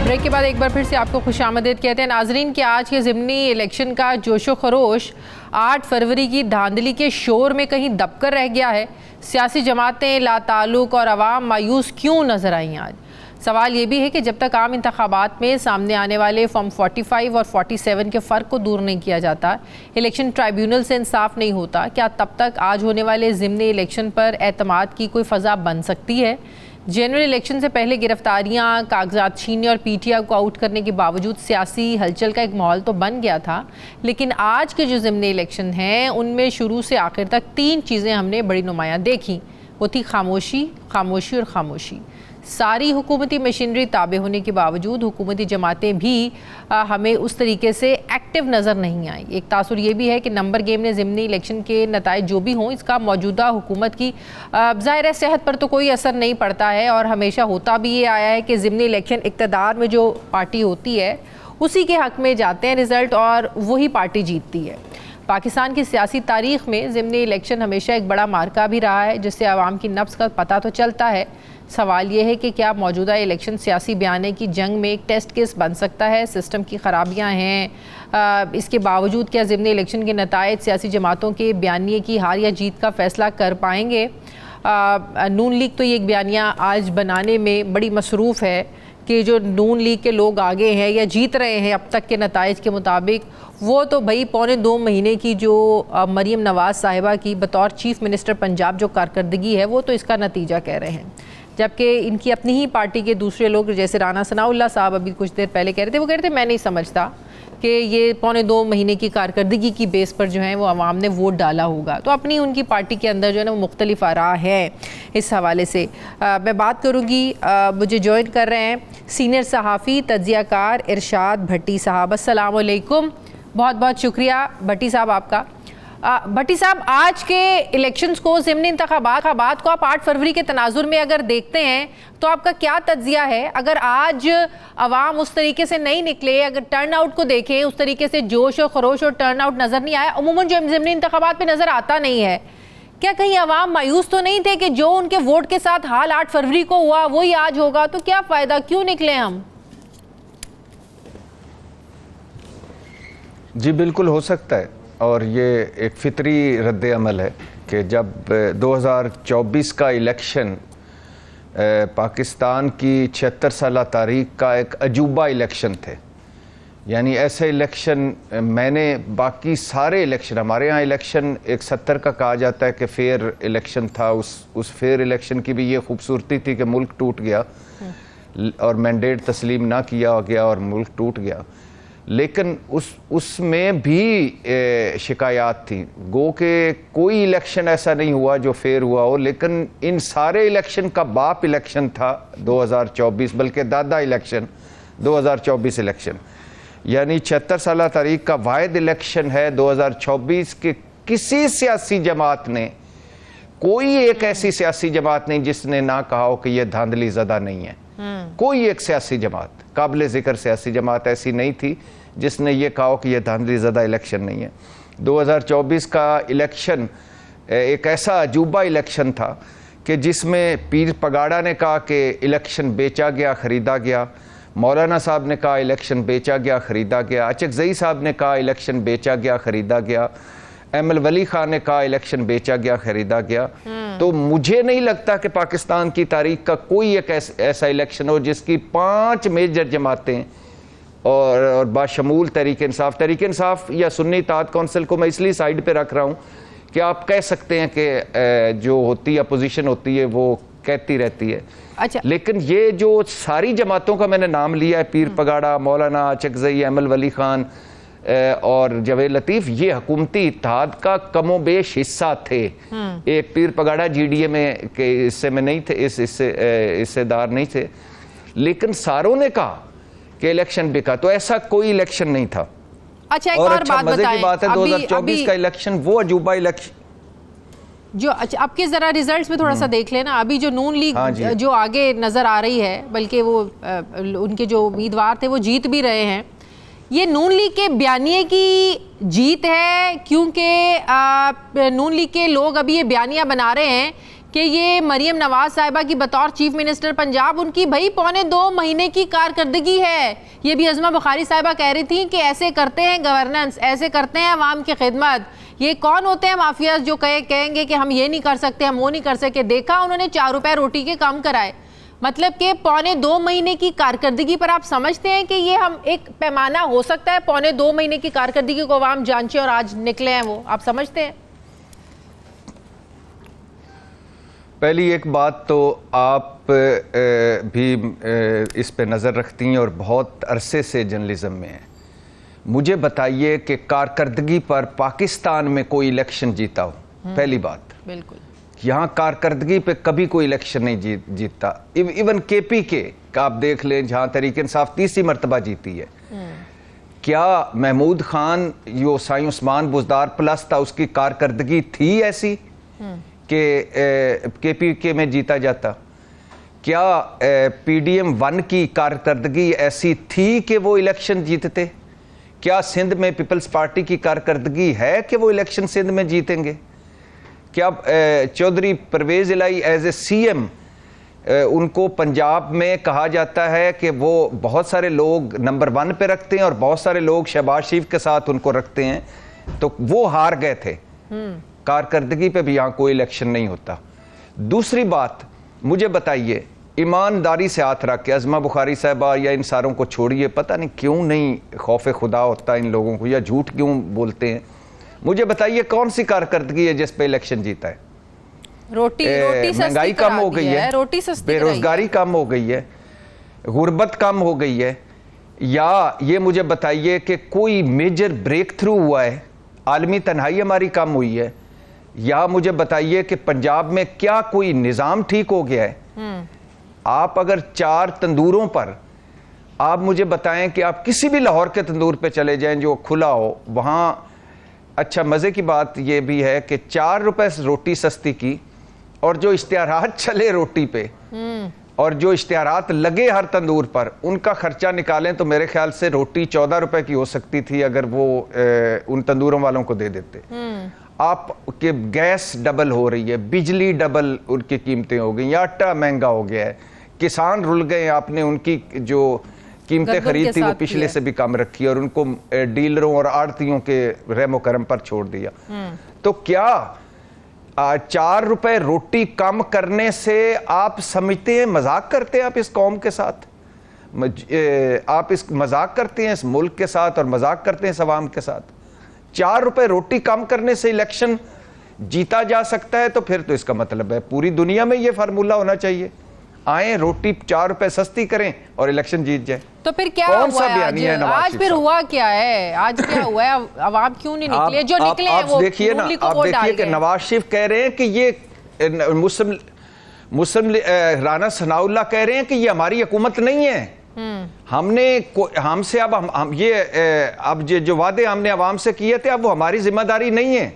ब्रेक के बाद एक बार फिर से आपको खुशामदीद कहते हैं नाजरीन कि आज के ज़िमनी इलेक्शन का जोशो खरोश 8 फरवरी की धांधली के शोर में कहीं दबकर रह गया है। सियासी जमातें लाताल्लुक और अवाम मायूस क्यों नजर आई आज? सवाल ये भी है कि जब तक आम इंतखाबात में सामने आने वाले फॉर्म 45 और 47 के फ़र्क को दूर नहीं किया जाता, इलेक्शन ट्राइब्यूनल से इंसाफ नहीं होता, क्या तब तक आज होने वाले ज़िमनी इलेक्शन पर एतमाद की कोई फ़ज़ा बन सकती है? जनरल इलेक्शन से पहले गिरफ्तारियां, कागजात छीनने और पीटीआई को आउट करने के बावजूद सियासी हलचल का एक माहौल तो बन गया था, लेकिन आज के जो ज़िमनी इलेक्शन हैं उनमें शुरू से आखिर तक 3 चीज़ें हमने बड़ी नुमायाँ देखी। वो थी खामोशी, खामोशी और खामोशी। सारी हुकूमती मशीनरी ताबे होने के बावजूद हुकूमती जमातें भी हमें उस तरीके से एक्टिव नज़र नहीं आई। एक तासुर ये भी है कि नंबर गेम ने ज़िमनी इलेक्शन के नताइज जो भी हों, इसका मौजूदा हुकूमत की ज़ाहिर सेहत पर तो कोई असर नहीं पड़ता है, और हमेशा होता भी ये आया है कि ज़िमनी इलेक्शन इक़्तिदार में जो पार्टी होती है उसी के हक़ में जाते हैं रिज़ल्ट और वही पार्टी जीतती है। पाकिस्तान की सियासी तारीख़ में ज़िमनी इलेक्शन हमेशा एक बड़ा मार्का भी रहा है, जिससे आवाम की नब्ज़ का पता तो चलता है। सवाल ये है कि क्या मौजूदा इलेक्शन सियासी बयाने की जंग में एक टेस्ट केस बन सकता है? सिस्टम की ख़राबियाँ हैं, इसके बावजूद क्या ज़िमनी इलेक्शन के नताइज सियासी जमातों के बयानिए की हार या जीत का फ़ैसला कर पाएंगे? नून लीग तो ये एक बयानिया आज बनाने में बड़ी मसरूफ़ है कि जो नून लीग के लोग आगे हैं या जीत रहे हैं अब तक के नताइज के मुताबिक, वो तो भाई 1.25 महीने की जो मरीम नवाज़ साहिबा की बतौर चीफ़ मिनिस्टर पंजाब जो कारकर्दगी है वो तो इसका नतीजा कह रहे हैं, जबकि इनकी अपनी ही पार्टी के दूसरे लोग जैसे राना सनाउल्लाह साहब अभी कुछ देर पहले कह रहे थे, वो कह रहे थे मैं नहीं समझता कि ये 1.25 महीने की कारकर्दगी की बेस पर जो है वो अवाम ने वोट डाला होगा। तो अपनी उनकी पार्टी के अंदर जो है ना वो मुख्तलिफ आरा है। इस हवाले से मैं बात करूँगी, मुझे ज्वाइन कर रहे हैं सीनियर सहाफ़ी तज्ज़ियाकार इरशाद भट्टी साहब। अस्सलाम वालेकुम, बहुत बहुत शुक्रिया भट्टी साहब आपका। भट्टी साहब, आज के इलेक्शंस को, ज़िमनी इंतखाबात को आप 8 फरवरी के तनाजुर में अगर देखते हैं तो आपका क्या तज्जिया है? अगर आज अवाम उस तरीके से नहीं निकले, अगर टर्न आउट को देखें उस तरीके से जोश और खरोश और टर्न आउट नज़र नहीं आया, अमूमन जो ज़िमनी इंतखाबात पे नज़र आता नहीं है, क्या कहीं अवाम मायूस तो नहीं थे कि जो उनके वोट के साथ हाल 8 फरवरी को हुआ वही आज होगा, तो क्या फ़ायदा, क्यों निकले हम? जी बिल्कुल हो सकता है, और ये एक फितरी रद्द अमल है कि जब 2024 का इलेक्शन पाकिस्तान की 76 साल तारीख का एक अजूबा इलेक्शन थे, यानी ऐसे इलेक्शन मैंने बाकी सारे इलेक्शन, हमारे यहाँ इलेक्शन एक 70 का कहा जाता है कि फेयर इलेक्शन था, उस फेयर इलेक्शन की भी ये खूबसूरती थी कि मुल्क टूट गया और मैंडेट तस्लीम ना किया गया और मुल्क टूट गया, लेकिन उसमें भी शिकायत थी। गो के कोई इलेक्शन ऐसा नहीं हुआ जो फेयर हुआ हो, लेकिन इन सारे इलेक्शन का बाप इलेक्शन था 2024, बल्कि दादा इलेक्शन 2024 इलेक्शन, यानी 76 साल तारीख का वाहिद इलेक्शन है 2024 के। किसी सियासी जमात ने, कोई एक ऐसी सियासी जमात नहीं जिसने ना कहा हो कि यह धांधली ज़दा नहीं है। कोई एक सियासी जमात, काबिल ज़िक्र सियासी जमात ऐसी नहीं थी जिसने ये कहा कि यह धांधली ज़दा इलेक्शन नहीं है। 2024 का इलेक्शन एक ऐसा अजूबा इलेक्शन था कि जिसमें पीर पगाड़ा ने कहा कि इलेक्शन बेचा गया, ख़रीदा गया, मौलाना साहब ने कहा इलेक्शन बेचा गया, ख़रीदा गया, अचकज़ई साहब ने कहा इलेक्शन बेचा गया, ख़रीदा गया, एमएल वली खान ने कहा इलेक्शन बेचा गया, ख़रीदा गया। तो मुझे नहीं लगता कि पाकिस्तान की तारीख का कोई एक ऐसा इलेक्शन हो जिसकी 5 मेजर जमातें और बाशमूल तहरीक इंसाफ या सुन्नी इत्तेहाद कौंसिल को मैं इसलिए साइड पे रख रहा हूँ कि आप कह सकते हैं कि जो होती है अपोजिशन होती है वो कहती रहती है। अच्छा, लेकिन ये जो सारी जमातों का मैंने नाम लिया है, पीर पगाड़ा, मौलाना, अचकज़ई, एमएल वली खान और जवेद लतीफ़, ये हुकूमती इत्तेहाद का कमोबेश हिस्सा थे। एक पीर पगाड़ा जीडीए में के हिस्से में नहीं थे, इस हिस्सेदार नहीं थे, लेकिन सारों ने कहा कि इलेक्शन बिका। तो ऐसा कोई इलेक्शन नहीं था अच्छा, एक और और अच्छा बात मजे की बताएं, बात है अभी- 2024 का इलेक्शन वो अजूबा इलेक्शन जो अच्छा, आपके जरा रिजल्ट्स में थोड़ा सा देख लेना, अभी जो नून लीग हाँ जी। जो आगे नजर आ रही है, बल्कि वो उनके जो उम्मीदवार थे वो जीत भी रहे हैं। ये नून लीग के बयानिए की जीत है, क्योंकि नून लीग के लोग अभी ये बयानिया बना रहे हैं कि ये मरियम नवाज साहिबा की बतौर चीफ मिनिस्टर पंजाब उनकी भाई 1.25 महीने की कारकर्दगी है। ये भी अज़मा बुखारी साहिबा कह रही थी कि ऐसे करते हैं गवर्नेंस, ऐसे करते हैं अवाम की खिदमत। ये कौन होते हैं माफियाज जो कहेंगे कि हम ये नहीं कर सकते, हम वो नहीं कर सकते। देखा उन्होंने 4 रुपए रोटी के काम कराए, मतलब कि 1.25 महीने की कारकर्दगी पर आप समझते हैं कि ये हम एक पैमाना हो सकता है 1.25 महीने की कारकर्दगी को अवाम जांचे और आज निकले हैं वो, आप समझते हैं? पहली एक बात तो आप भी इस पे नज़र रखती हैं और बहुत अरसे से जर्नलिज्म में हैं। मुझे बताइए कि कारकर्दगी पर पाकिस्तान में कोई इलेक्शन जीता हो? पहली बात, बिल्कुल यहाँ कारकर्दगी पे कभी कोई इलेक्शन नहीं जीता। इवन केपी के आप देख लें, जहाँ तहरीक इंसाफ 30वीं मरतबा जीती है। क्या महमूद खान जो साईं उस्मान बुज़दार प्लस था उसकी कारकर्दगी थी ऐसी कि केपीके में जीता जाता? क्या PDM 1 की कारकर्दगी ऐसी थी कि वो इलेक्शन जीतते? क्या सिंध में पीपल्स पार्टी की कारकर्दगी है कि वो इलेक्शन सिंध में जीतेंगे? क्या चौधरी परवेज़ इलाही एज ए CM उनको पंजाब में कहा जाता है कि वो बहुत सारे लोग नंबर 1 पे रखते हैं और बहुत सारे लोग शहबाज शरीफ के साथ उनको रखते हैं, तो वो हार गए थे। कारकर्दगी पे भी यहाँ कोई इलेक्शन नहीं होता। दूसरी बात, मुझे बताइए, ईमानदारी से हाथ रख के अज़मा बुखारी साहबा या इन सारों को छोड़िए, पता नहीं क्यों नहीं खौफ खुदा होता इन लोगों को, या झूठ क्यों बोलते हैं। मुझे बताइए कौन सी कारकर्दगी है जिस पे इलेक्शन जीता है? रोटी महंगाई कम हो गई है, रोटी सस्ती, बेरोजगारी कम हो गई है, गुर्बत कम हो गई है, या ये मुझे बताइए कि कोई मेजर ब्रेक थ्रू हुआ है, आलमी तन्हाई हमारी कम हुई है, या मुझे बताइए कि पंजाब में क्या कोई निज़ाम ठीक हो गया है? आप अगर 4 तंदूरों पर, आप मुझे बताएं कि आप किसी भी लाहौर के तंदूर पे चले जाएं जो खुला हो, वहाँ अच्छा मज़े की बात यह भी है कि 4 रुपए रोटी सस्ती की, और जो इश्तिहारात चले रोटी पे और जो इश्तिहारात लगे हर तंदूर पर, उनका खर्चा निकालें तो मेरे ख्याल से रोटी 14 रुपए की हो सकती थी अगर वो उन तंदूरों वालों को दे देते। आप के गैस डबल हो रही है, बिजली डबल उनकी कीमतें हो गई, आटा महंगा हो गया है, किसान रुल गए, आपने उनकी जो कीमतें खरीद थी वो पिछले से भी कम रखी और उनको डीलरों और आड़तियों के रहमो करम पर छोड़ दिया। तो क्या 4 रुपए रोटी कम करने से आप समझते हैं मजाक करते हैं आप इस कौम के साथ? आप इस मजाक करते हैं इस मुल्क के साथ और मजाक करते हैं इस अवाम के साथ। 4 रुपए रोटी कम करने से इलेक्शन जीता जा सकता है, तो फिर तो इसका मतलब है पूरी दुनिया में ये फार्मूला होना चाहिए, आए रोटी 4 रुपए सस्ती करें और इलेक्शन जीत जाए। तो फिर क्या कौन हुआ सा बयानी है नवाज आज? शरीफ फिर साहब? हुआ क्या है आज? क्या हुआ है? अवाम क्यों नहीं निकले? जो निकले हैं वो देखिए ना, आप देखिए कि नवाज शरीफ कह रहे हैं कि ये मुस्लिम राना सनाउल्लाह कह रहे हैं कि ये हमारी हुकूमत नहीं है, हमसे अब हम ये अब जो वादे हमने अवाम से किए थे अब वो हमारी जिम्मेदारी नहीं है।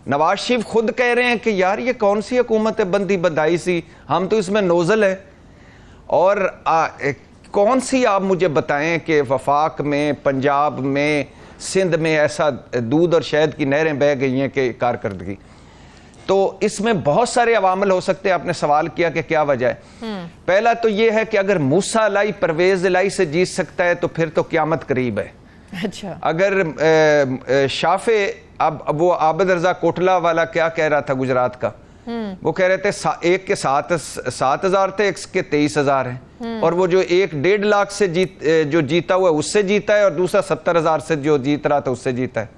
नवाज शरीफ खुद कह रहे हैं कि यार ये कौन सी हुकूमत है बंदी बधाई सी, हम तो इसमें नोजल है। और कौन सी आप मुझे बताएं कि वफाक में, पंजाब में, सिंध में ऐसा दूध और शहद की नहरें बह गई हैं कि कारकर्दगी। तो इसमें बहुत सारे अवामल हो सकते हैं। आपने सवाल किया कि क्या वजह है। पहला तो यह है कि अगर मूसा इलाही परवेज इलाही से जीत सकता है तो फिर तो क़यामत करीब है। अच्छा, अगर शाफे, अब वो आबिद रजा कोटला वाला क्या कह रहा था गुजरात का, वो कह रहे थे एक के 7,000 थे, एक के 23,000 हैं, और वो जो 1.5 लाख से जो जीता हुआ है उससे जीता है और दूसरा 70,000 से जो जीत रहा था उससे जीता है।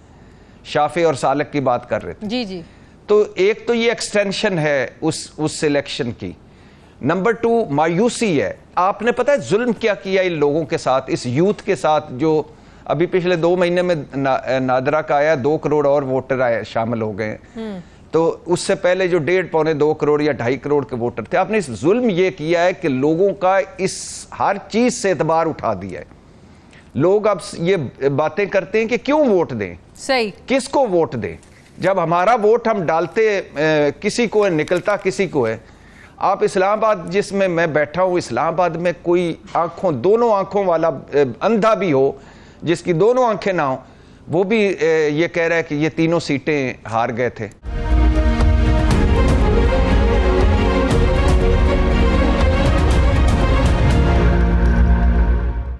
शाफे और सालक की बात कर रहे थे। जी जी। तो एक तो ये एक्सटेंशन है उस सिलेक्शन की। नंबर 2 मायूसी है। आपने पता है जुल्म क्या किया इन लोगों के साथ, इस यूथ के साथ, जो अभी पिछले 2 महीने में नादरा का आया 2 करोड़ और वोटर आए, शामिल हो गए। तो उससे पहले जो 1.5 पौने 2 करोड़ या 2.5 करोड़ के वोटर थे। आपने इस जुल्म ये किया है कि लोगों का इस हर चीज से एतबार उठा दिया है। लोग अब ये बातें करते हैं कि क्यों वोट दें, सही, किसको वोट दें, जब हमारा वोट हम डालते किसी को है, निकलता किसी को है। आप इस्लामाबाद जिसमें मैं बैठा हूँ, इस्लामाबाद में कोई दोनों आंखों वाला अंधा भी हो, जिसकी दोनों आंखें ना हो, वो भी ये कह रहा है कि ये तीनों सीटें हार गए थे।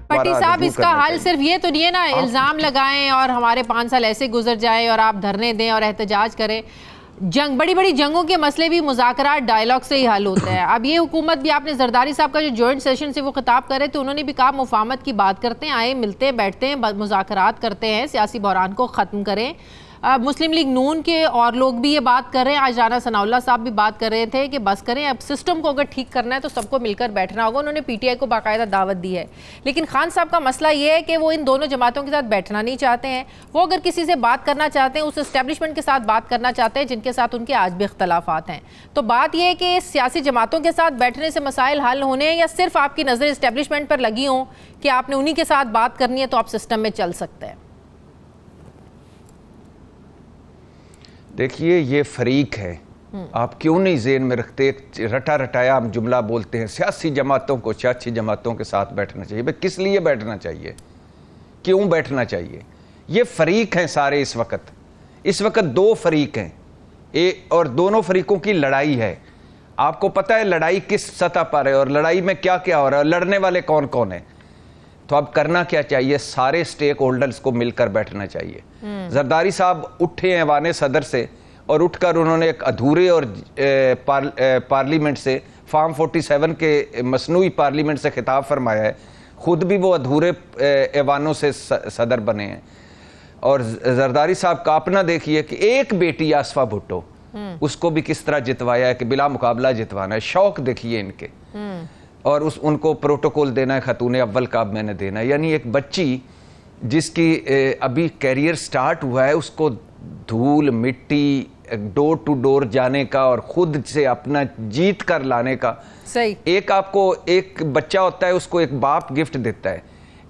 भट्टी साहब, इसका हल सिर्फ ये तो नहीं है ना, इल्जाम लगाएं और हमारे 5 साल ऐसे गुजर जाएं और आप धरने दें और एहतजाज करें। बड़ी बड़ी जंगों के मसले भी मुज़ाकरात, डायलॉग से ही हल होते हैं। अब ये हुकूमत भी, आपने जरदारी साहब का जो जॉइंट सेशन से वो खिताब करे तो उन्होंने भी कहा मुफाहमत की बात करते हैं, आए मिलते हैं, बैठते हैं, मुज़ाकरात करते हैं, सियासी बहरान को ख़त्म करें। मुस्लिम लीग नून के और लोग भी ये बात कर रहे हैं, आज राना सनाउल्लाह साहब भी बात कर रहे थे कि बस करें, अब सिस्टम को अगर ठीक करना है तो सबको मिलकर बैठना होगा। उन्होंने पीटीआई को बाकायदा दावत दी है, लेकिन खान साहब का मसला ये है कि वो इन दोनों जमातों के साथ बैठना नहीं चाहते हैं। वो अगर किसी से बात करना चाहते हैं, उस एस्टेब्लिशमेंट के साथ बात करना चाहते हैं जिनके साथ उनके आज भी इख्तलाफात हैं। तो बात यह है कि सियासी जमातों के साथ बैठने से मसाइल हल होने हैं, या सिर्फ आपकी नज़र एस्टेब्लिशमेंट पर लगी हों कि आपने उन्हीं के साथ बात करनी है तो आप सिस्टम में चल सकते हैं? देखिए, ये फरीक है, आप क्यों नहीं ज़हन में रखते? रटा रटाया हम जुमला बोलते हैं, सियासी जमातों को सियासी जमातों के साथ बैठना चाहिए। भाई किस लिए बैठना चाहिए, क्यों बैठना चाहिए? ये फरीक हैं सारे इस वक्त 2 फरीक हैं, और दोनों फरीकों की लड़ाई है। आपको पता है लड़ाई किस सतह पर है और लड़ाई में क्या क्या हो रहा है, लड़ने वाले कौन कौन है। तो अब करना क्या चाहिए? सारे स्टेक होल्डर्स को मिलकर बैठना चाहिए। जरदारी साहब उठे हैं ऐवान सदर से और उठकर उन्होंने एक अधूरे और पार्लियामेंट से, फार्म 47 के मसनूई पार्लियामेंट से खिताब फरमाया है। खुद भी वो अधूरे ऐवानों से सदर बने हैं। और जरदारी साहब का अपना देखिए कि एक बेटी आसफा भुट्टो, उसको भी किस तरह जितवाया है कि बिला मुकाबला जितवाना है। शौक देखिए इनके, और उनको प्रोटोकॉल देना है, खतून अव्वल का अब मैंने देना है। यानी एक बच्ची जिसकी अभी कैरियर स्टार्ट हुआ है, उसको धूल मिट्टी, डोर टू डोर जाने का और खुद से अपना जीत कर लाने का। सही। एक बच्चा होता है, उसको एक बाप गिफ्ट देता है,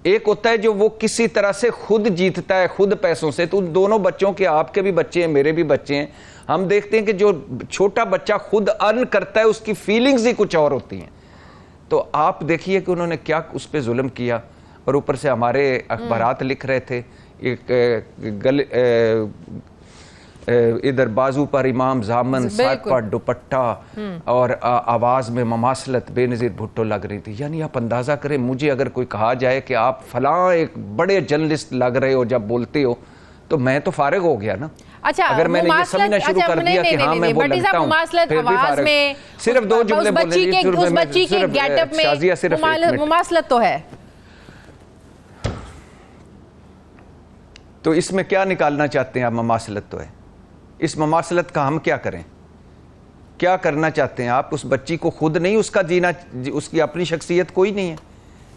एक होता है जो वो किसी तरह से खुद जीतता है, खुद पैसों से। तो उन दोनों बच्चों के, आपके भी बच्चे हैं, मेरे भी बच्चे हैं, हम देखते हैं कि जो छोटा बच्चा खुद अर्न करता है उसकी फीलिंग्स ही कुछ और होती हैं। तो आप देखिए कि उन्होंने क्या उस पर जुल्म किया। और ऊपर से हमारे अखबारात लिख रहे थे, इधर बाजू पर इमाम जामन, साथ पर दुपट्टा और आवाज़ में ममासलत बेनज़ीर भुट्टो लग रही थी। यानी आप अंदाज़ा करें, मुझे अगर कोई कहा जाए कि आप फलां एक बड़े जर्नलिस्ट लग रहे हो जब बोलते हो, तो मैं तो फारिग हो गया ना। अच्छा, अगर मैंने ये समझना शुरू कर दिया कि हाँ मैं वो लगता हूँ, फिर भी फारिग। सिर्फ 2 जुमले बोले, उस बच्ची के गेटअप में मुमासलत तो है, तो इसमें क्या निकालना चाहते हैं आप? ममासलत तो है। इस ममासलत का हम क्या करें? क्या करना चाहते हैं आप? उस बच्ची को खुद नहीं उसका जीना, उसकी अपनी शख्सियत कोई नहीं है।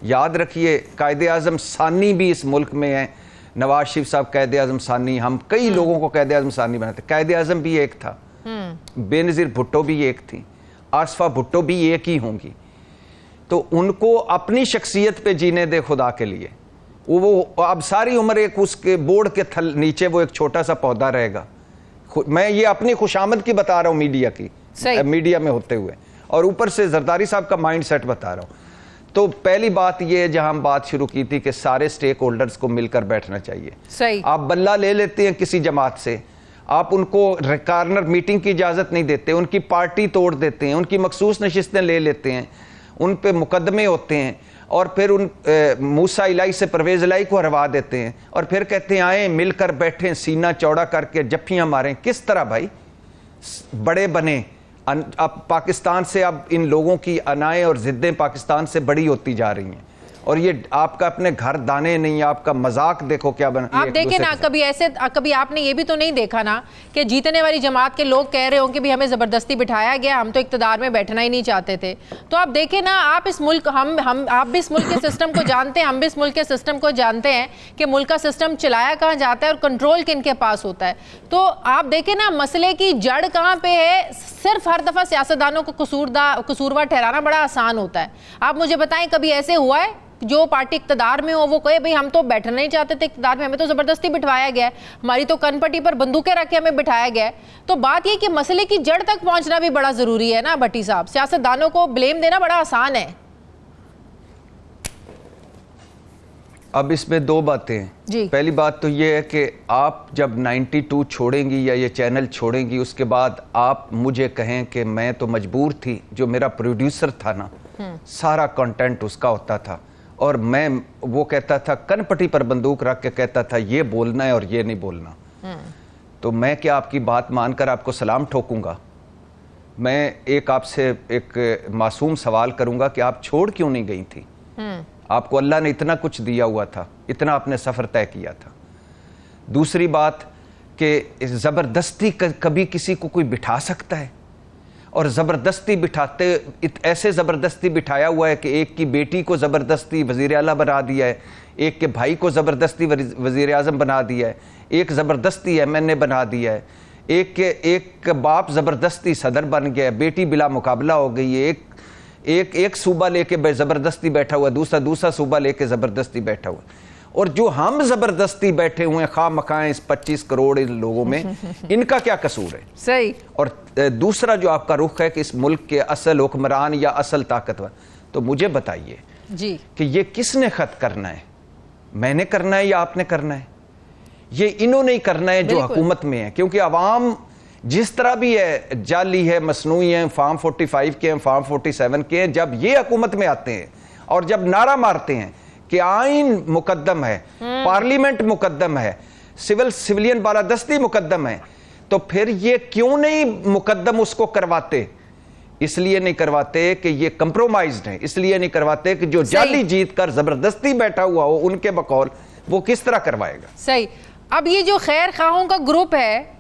याद रखिए, कायदे आज़म सानी भी इस मुल्क में है। नवाज शरीफ साहब कायदे आज़म सानी, हम कई लोगों को कायदे आज़म सानी बनाते। कायदे आज़म भी एक था, बेनज़ीर भुट्टो भी एक थी, आसफा भुट्टो भी एक ही होंगी। तो उनको अपनी शख्सियत पे जीने दे खुदा के लिए। वो अब सारी उम्र एक उसके बोर्ड के नीचे वो एक छोटा सा पौधा रहेगा। मैं ये अपनी खुशामद की बता रहा हूँ, मीडिया की, मीडिया में होते हुए, और ऊपर से जरदारी साहब का माइंड सेट बता रहा हूँ। तो पहली बात ये है, जहां हम बात शुरू की थी कि सारे स्टेक होल्डर्स को मिलकर बैठना चाहिए। सही। आप बल्ला ले लेते हैं किसी जमात से, आप उनको कॉर्नर मीटिंग की इजाज़त नहीं देते, उनकी पार्टी तोड़ देते हैं, उनकी मखसूस नशिस्तें ले लेते हैं, उन पे मुकदमे होते हैं, और फिर उन मूसा इलाई से परवेज़ इलाई को हरवा देते हैं, और फिर कहते हैं आए मिलकर बैठें, सीना चौड़ा करके जफ्फियाँ मारें। किस तरह भाई? बड़े बने। अब पाकिस्तान से, अब इन लोगों की अनाएं और ज़िद्दें पाकिस्तान से बड़ी होती जा रही हैं, और ये आपका अपने घर दाने नहीं, आपका मजाक देखो क्या बना। आप देखें ना, कभी ऐसे, कभी आपने ये भी तो नहीं देखा ना कि जीतने वाली जमात के लोग कह रहे हो कि भी हमें ज़बरदस्ती बिठाया गया, हम तो इक़्तिदार में बैठना ही नहीं चाहते थे। तो आप देखें ना, आप इस मुल्क, आप भी इस मुल्क के सिस्टम को जानते हैं, हम भी इस मुल्क के सिस्टम को जानते हैं कि मुल्क का सिस्टम चलाया कहाँ जाता है और कंट्रोल किन के पास होता है। तो आप देखें ना, मसले की जड़ कहाँ पे है। सिर्फ हर दफ़ा सियासतदानों को कसूरवार ठहराना बड़ा आसान होता है। आप मुझे बताएं, कभी ऐसे हुआ है जो पार्टी इक्तदार में हो वो कहे भाई हम तो बैठना नहीं चाहते थे इक्तदार में, हमें तो ज़बरदस्ती बिठवाया गया है, हमारी तो कनपट्टी पर बंदूकें रख के हमें बिठाया गया है। तो बात ये कि मसले की जड़ तक पहुंचना भी बड़ा ज़रूरी है ना भट्टी साहब, सियासतदानों को ब्लेम देना बड़ा आसान है। अब इसमें दो बातें हैं जी। पहली बात तो ये है कि आप जब 92 छोड़ेंगी या ये चैनल छोड़ेंगी, उसके बाद आप मुझे कहें कि मैं तो मजबूर थी, जो मेरा प्रोड्यूसर था ना, सारा कंटेंट उसका होता था और मैं वो कहता था कनपट्टी पर बंदूक रख के कहता था ये बोलना है और ये नहीं बोलना, तो मैं क्या आपकी बात मानकर आपको सलाम ठोकूंगा? मैं एक आपसे एक मासूम सवाल करूंगा कि आप छोड़ क्यों नहीं गई थी? आपको अल्लाह ने इतना कुछ दिया हुआ था, इतना आपने सफ़र तय किया था। दूसरी बात कि ज़बरदस्ती कभी किसी को कोई बिठा सकता है, और ज़बरदस्ती बिठाते ऐसे ज़बरदस्ती बिठाया हुआ है कि एक की बेटी को ज़बरदस्ती वज़ीर आला बना दिया है, एक के भाई को ज़बरदस्ती वज़ीर आज़म बना दिया है, एक ज़बरदस्ती MNA बना दिया है, एक बाप ज़बरदस्ती सदर बन गया है, बेटी बिला मुकाबला हो गई है, एक सूबा लेके ज़बरदस्ती बैठा हुआ, दूसरा सूबा लेके ज़बरदस्ती बैठा हुआ, और जो हम ज़बरदस्ती बैठे हुए हैं खा मखाएं इस 25 करोड़ इन लोगों में, इनका क्या कसूर है? सही। और दूसरा जो आपका रुख है कि इस मुल्क के असल हुक्मरान या असल ताकतवर, तो मुझे बताइए जी कि ये किसने खत करना है? मैंने करना है या आपने करना है? ये इन्होंने ही करना है जो हुकूमत में है, क्योंकि अवाम जिस तरह भी है, जाली है, मसनूई है, फार्म 45 के हैं, फार्म 47 के हैं, जब ये हुकूमत में आते हैं और जब नारा मारते हैं कि आइन मुकद्दम है, पार्लियामेंट मुकद्दम है, सिविलियन बालादस्ती मुकद्दम है, तो फिर ये क्यों नहीं मुकद्दम उसको करवाते? इसलिए नहीं करवाते कि ये कंप्रोमाइज्ड है, इसलिए नहीं करवाते कि जो जाली जीत कर जबरदस्ती बैठा हुआ हो उनके बकौल वो किस तरह करवाएगा? सही। अब ये जो खैर खाहों का ग्रुप है,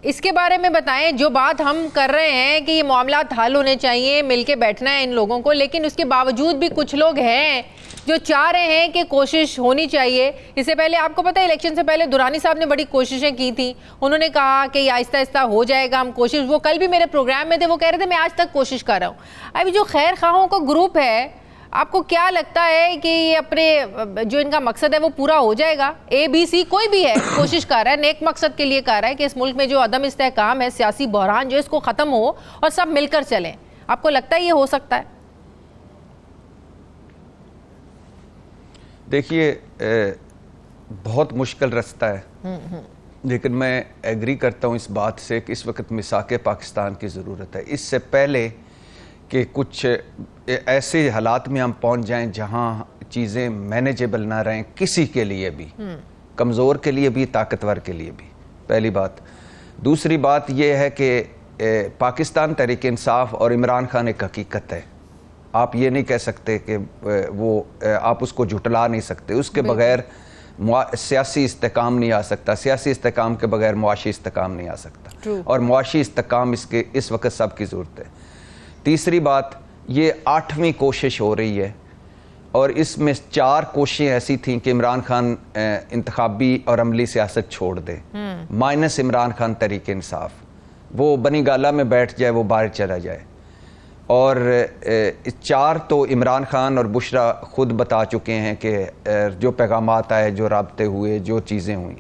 इसके बारे में बताएं। जो बात हम कर रहे हैं कि ये मामला हल होने चाहिए, मिलके बैठना है इन लोगों को, लेकिन उसके बावजूद भी कुछ लोग हैं जो चाह रहे हैं कि कोशिश होनी चाहिए। इससे पहले आपको पता है इलेक्शन से पहले दुरानी साहब ने बड़ी कोशिशें की थी, उन्होंने कहा कि आहिस्ता आहिस्ता हो जाएगा, हम कोशिश, वो कल भी मेरे प्रोग्राम में थे, वो कह रहे थे मैं आज तक कोशिश कर रहा हूँ। अभी जो खैर खाहों का ग्रुप है, आपको क्या लगता है कि ये अपने जो इनका मकसद है वो पूरा हो जाएगा? ABC कोई भी है कोशिश कर रहा है, नेक मकसद के लिए कर रहा है कि इस मुल्क में जो अदम इस्तेहकाम है, सियासी बहरान जो, इसको ख़त्म हो और सब मिलकर चलें। आपको लगता है ये हो सकता है? देखिए, बहुत मुश्किल रास्ता है, लेकिन मैं एग्री करता हूँ इस बात से कि इस वक्त मिसाके पाकिस्तान की ज़रूरत है। इससे पहले कि कुछ ऐसे हालात में हम पहुँच जाएं जहाँ चीज़ें मैनेजेबल ना रहें किसी के लिए भी, कमज़ोर के लिए भी, ताकतवर के लिए भी, पहली बात। दूसरी बात यह है कि पाकिस्तान तहरीक इंसाफ और इमरान खान एक हकीकत है, आप ये नहीं कह सकते कि वो आप उसको झुटला नहीं सकते, उसके बगैर सियासी इस्तेकाम नहीं आ सकता, सियासी इस्तेकाम के बगैर मुआशी इस्तेकाम नहीं आ सकता, और मुआशी इस्तेकाम इस वक्त सबकी ज़रूरत है। तीसरी बात, ये 8वीं कोशिश हो रही है और इसमें 4 कोशिशें ऐसी थीं कि इमरान खान इंतखाबी और अमली सियासत छोड़ दे, माइनस इमरान खान तहरीक इंसाफ, वो बनी गाला में बैठ जाए, वो बाहर चला जाए। और 4 तो इमरान खान और बुशरा खुद बता चुके हैं कि जो पैगामात आए, जो राब्ते हुए, जो चीज़ें हुई,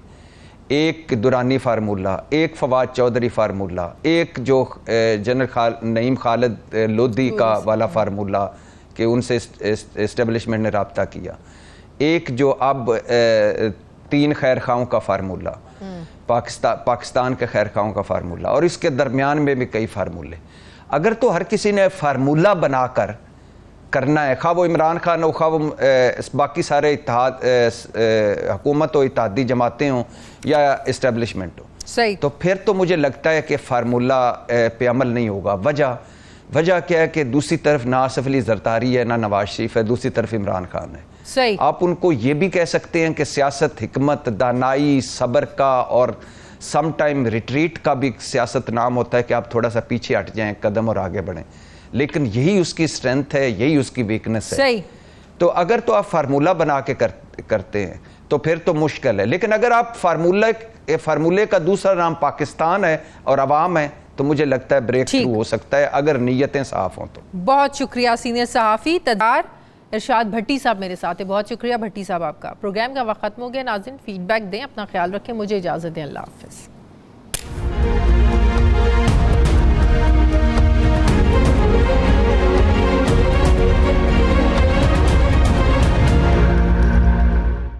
एक दुरानी फार्मूला, एक फवाद चौधरी फार्मूला, एक जो जनरल नईम खालिद लोधी का वाला फार्मूला कि उनसे इस्टेब्लिशमेंट ने रब्ता किया, एक जो अब 3 खैर खाओं का फार्मूला, पाकिस्तान के खैर खाओं का फार्मूला, और इसके दरमियान में भी कई फार्मूले। अगर तो हर किसी ने फार्मूला बनाकर करना है, खा वो इमरान खान हो, खा वो बाकी सारे इत्तेहाद हुकूमत हो, इत्तेहादी जमातें हों या इस्टेब्लिशमेंट हो, सही, तो फिर तो मुझे लगता है कि फार्मूला पे अमल नहीं होगा। वजह क्या है कि दूसरी तरफ ना आसिफ अली जरदारी है, ना नवाज शरीफ है, दूसरी तरफ इमरान खान है, सही। आप उनको ये भी कह सकते हैं कि सियासत हिकमत, दानाई, सब्र का और सम टाइम रिट्रीट का भी सियासत नाम होता है कि आप थोड़ा सा पीछे हट जाएं, कदम और आगे बढ़ें, लेकिन यही उसकी स्ट्रेंथ है, यही उसकी वीकनेस है, सही। तो अगर तो आप फार्मूला बना के करते हैं तो फिर तो मुश्किल है, लेकिन अगर आप फार्मूले का दूसरा नाम पाकिस्तान है और अवाम है तो मुझे लगता है ब्रेक थ्रू हो सकता है, अगर नीयतें साफ हों तो। बहुत शुक्रिया सीनियर सहाफ़ी तदार इरशाद भट्टी साहब मेरे साथ है। बहुत शुक्रिया भट्टी साहब आपका। प्रोग्राम का वक्त खत्म हो गया नाज़रीन, फीडबैक दें, अपना ख्याल रखें, मुझे इजाज़त दें, अल्लाह हाफ़िज़।